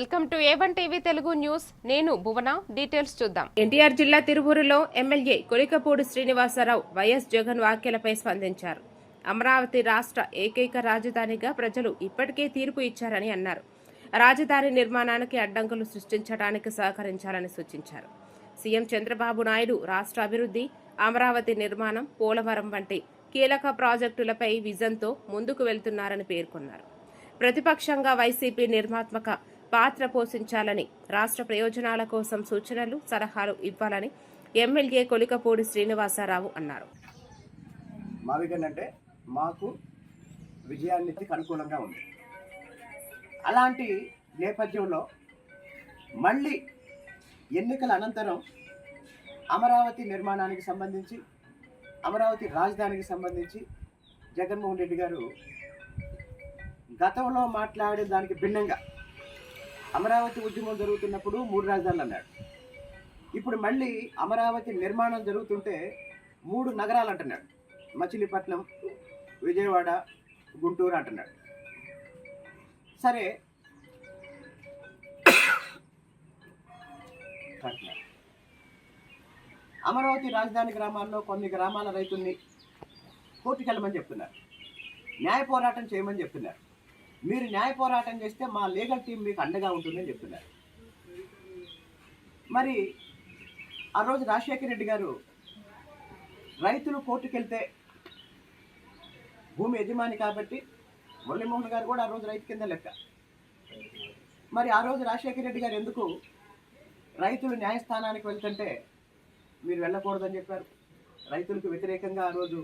Welcome to A1 TV Telugu news. నేను భువన. Details చూద్దాం. ఎన్టీఆర్ జిల్లా తిరువూరులో ఎమ్మెల్యే కొలికపూడి శ్రీనివాసరావు వైఎస్ జగన్ వ్యాఖ్యలపై స్పందించారు. అమరావతి రాష్ట్ర ఏకైక రాజధానిగా ప్రజలు ఇప్పటికే తీర్పు ఇచ్చారని అన్నారు. రాజధాని నిర్మాణానికి అడ్డంకులు సృష్టించడానికి సహకరించాలని సూచించారు. సీఎం చంద్రబాబు నాయుడు రాష్ట్ర అభివృద్ధి, అమరావతి నిర్మాణం, పోలవరం వంటి కీలక ప్రాజెక్టులపై విజన్తో ముందుకు వెళ్తున్నారని పేర్కొన్నారు. ప్రతిపక్షంగా వైసీపీ నిర్మాత్మక పాత్ర పోషించాలని, రాష్ట్ర ప్రయోజనాల కోసం సూచనలు, సలహాలు ఇవ్వాలని ఎమ్మెల్యే కొలికపూడి శ్రీనివాసరావు అన్నారు. మావిగనంటే మాకు విజయానికి అనుకూలంగా ఉంది. అలాంటి నేపథ్యంలో మళ్ళీ ఎన్నికల అనంతరం అమరావతి నిర్మాణానికి సంబంధించి, అమరావతి రాజధానికి సంబంధించి జగన్మోహన్ రెడ్డి గారు గతంలో మాట్లాడే దానికి భిన్నంగా అమరావతి ఉద్యమం జరుగుతున్నప్పుడు 3 రాజధానులు అన్నాడు. ఇప్పుడు మళ్ళీ అమరావతి నిర్మాణం జరుగుతుంటే 3 నగరాలు అంటున్నాడు. మచిలీపట్నం, విజయవాడ, గుంటూరు అంటున్నాడు. సరే, అమరావతి రాజధాని గ్రామాల్లో కొన్ని గ్రామాల రైతుల్ని కోర్టుకెళ్ళమని చెప్తున్నారు, న్యాయ పోరాటం చేయమని చెప్తున్నారు. మీరు న్యాయ పోరాటం చేస్తే మా లీగల్ టీం మీకు అండగా ఉంటుందని చెప్తున్నారు. మరి ఆ రోజు రాజశేఖర రెడ్డి గారు రైతులు కోర్టుకెళ్తే భూమి యజమాని కాబట్టి మురళీమోహన్ గారు కూడా ఆ రోజు రైతు కింద లెక్క. మరి ఆ రోజు రాజశేఖర రెడ్డి గారు ఎందుకు రైతులు న్యాయస్థానానికి వెళ్తుంటే మీరు వెళ్ళకూడదని చెప్పారు? రైతులకు వ్యతిరేకంగా ఆ రోజు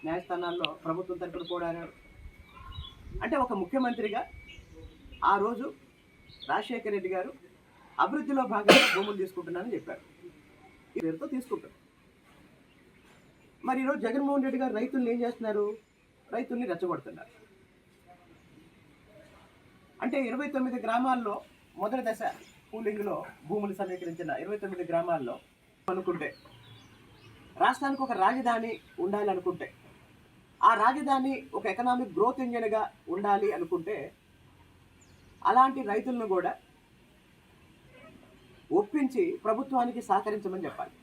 న్యాయస్థానాల్లో ప్రభుత్వం తరపున పోరాడారు. అంటే ఒక ముఖ్యమంత్రిగా ఆ రోజు రాజశేఖర రెడ్డి గారు అభివృద్ధిలో భాగంగా భూములు తీసుకుంటున్నారని చెప్పారు. ఈ పేరుతో తీసుకుంటారు. మరి ఈరోజు జగన్మోహన్ రెడ్డి గారు రైతుల్ని ఏం చేస్తున్నారు? రైతుల్ని రెచ్చగొడుతున్నారు. అంటే 29 గ్రామాల్లో మొదటి దశ పూలింగ్లో భూములు సమీకరించిన 29 గ్రామాల్లో అనుకుంటే, రాష్ట్రానికి ఒక రాజధాని ఉండాలనుకుంటే, ఆ రాజధాని ఒక ఎకనామిక్ గ్రోత్ ఇంజిన్గా ఉండాలి అనుకుంటే, అలాంటి రైతులను కూడా ఒప్పించి ప్రభుత్వానికి సహకరించమని చెప్పాలి.